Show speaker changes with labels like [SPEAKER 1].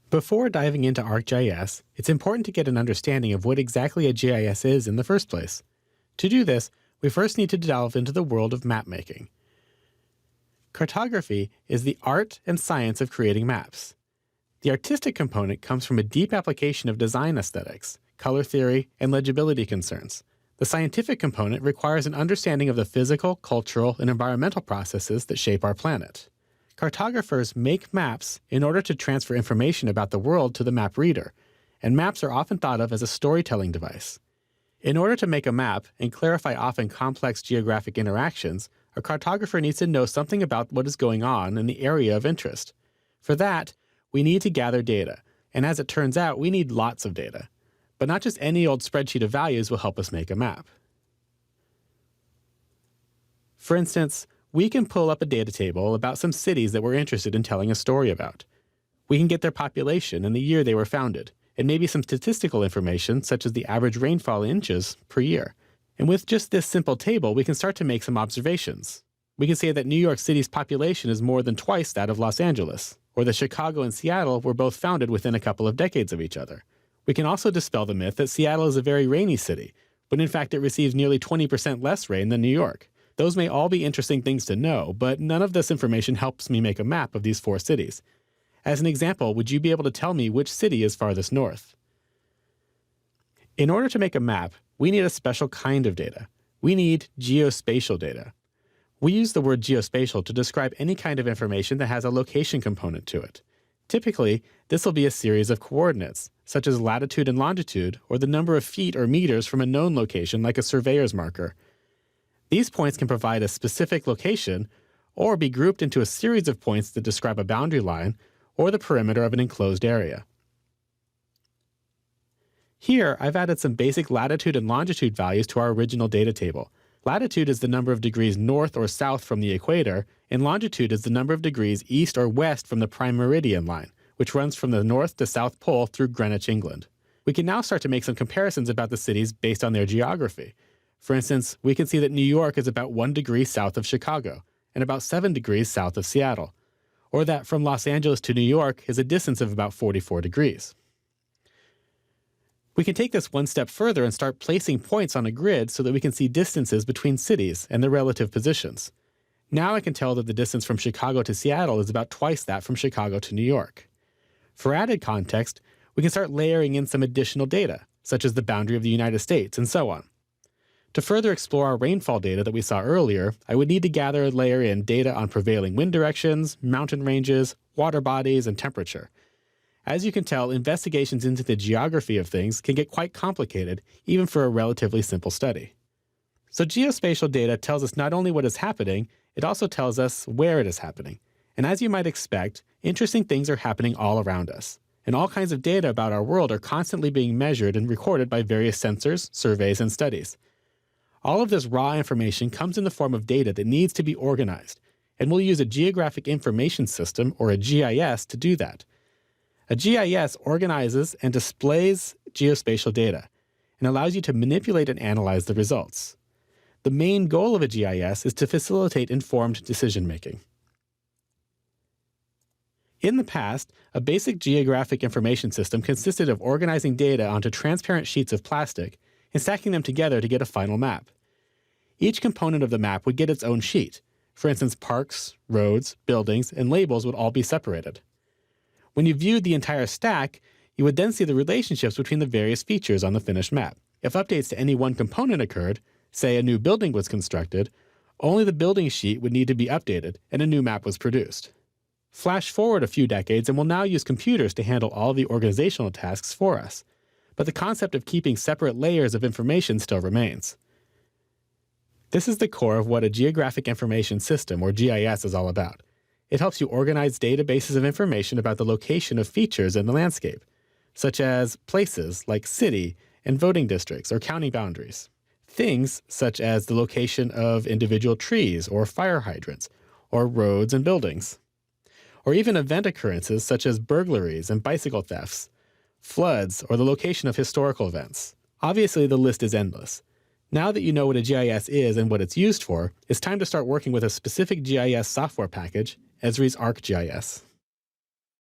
[SPEAKER 1] Before diving into ArcGIS, it's important to get an understanding of what exactly a GIS is in the first place. To do this, we first need to delve into the world of map making. Cartography is the art and science of creating maps. The artistic component comes from a deep application of design aesthetics, color theory, and legibility concerns. The scientific component requires an understanding of the physical, cultural, and environmental processes that shape our planet. Cartographers make maps in order to transfer information about the world to the map reader, and maps are often thought of as a storytelling device. In order to make a map and clarify often complex geographic interactions, a cartographer needs to know something about what is going on in the area of interest. For that, we need to gather data, and as it turns out, we need lots of data. But not just any old spreadsheet of values will help us make a map. For instance, we can pull up a data table about some cities that we're interested in telling a story about. We can get their population and the year they were founded, and maybe some statistical information such as the average rainfall in inches per year. And with just this simple table, we can start to make some observations. We can say that New York City's population is more than twice that of Los Angeles, or that Chicago and Seattle were both founded within a couple of decades of each other. We can also dispel the myth that Seattle is a very rainy city, but in fact it receives nearly 20% less rain than New York. Those may all be interesting things to know, but none of this information helps me make a map of these 4 cities. As an example, would you be able to tell me which city is farthest north? In order to make a map, we need a special kind of data. We need geospatial data. We use the word geospatial to describe any kind of information that has a location component to it. Typically, this will be a series of coordinates, such as latitude and longitude, or the number of feet or meters from a known location like a surveyor's marker. These points can provide a specific location, or be grouped into a series of points that describe a boundary line or the perimeter of an enclosed area. Here, I've added some basic latitude and longitude values to our original data table. Latitude is the number of degrees north or south from the equator, and longitude is the number of degrees east or west from the prime meridian line, which runs from the North to South Pole through Greenwich, England. We can now start to make some comparisons about the cities based on their geography. For instance, we can see that New York is about 1 degree south of Chicago, and about 7 degrees south of Seattle, or that from Los Angeles to New York is a distance of about 44 degrees. We can take this one step further and start placing points on a grid so that we can see distances between cities and their relative positions. Now I can tell that the distance from Chicago to Seattle is about twice that from Chicago to New York. For added context, we can start layering in some additional data, such as the boundary of the United States and so on. To further explore our rainfall data that we saw earlier, I would need to gather and layer in data on prevailing wind directions, mountain ranges, water bodies, and temperature. As you can tell, investigations into the geography of things can get quite complicated, even for a relatively simple study. So geospatial data tells us not only what is happening, it also tells us where it is happening. And as you might expect, interesting things are happening all around us. And all kinds of data about our world are constantly being measured and recorded by various sensors, surveys, and studies. All of this raw information comes in the form of data that needs to be organized, and we'll use a Geographic Information System, or a GIS, to do that. A GIS organizes and displays geospatial data and allows you to manipulate and analyze the results. The main goal of a GIS is to facilitate informed decision-making. In the past, a basic geographic information system consisted of organizing data onto transparent sheets of plastic and stacking them together to get a final map. Each component of the map would get its own sheet. For instance, parks, roads, buildings, and labels would all be separated. When you viewed the entire stack, you would then see the relationships between the various features on the finished map. If updates to any one component occurred, say a new building was constructed, only the building sheet would need to be updated and a new map was produced. Flash forward a few decades and we'll now use computers to handle all the organizational tasks for us. But the concept of keeping separate layers of information still remains. This is the core of what a Geographic Information System, or GIS, is all about. It helps you organize databases of information about the location of features in the landscape, such as places like city and voting districts or county boundaries. Things such as the location of individual trees or fire hydrants, or roads and buildings. Or even event occurrences such as burglaries and bicycle thefts, floods, or the location of historical events. Obviously, the list is endless. Now that you know what a GIS is and what it's used for, it's time to start working with a specific GIS software package, Esri's ArcGIS.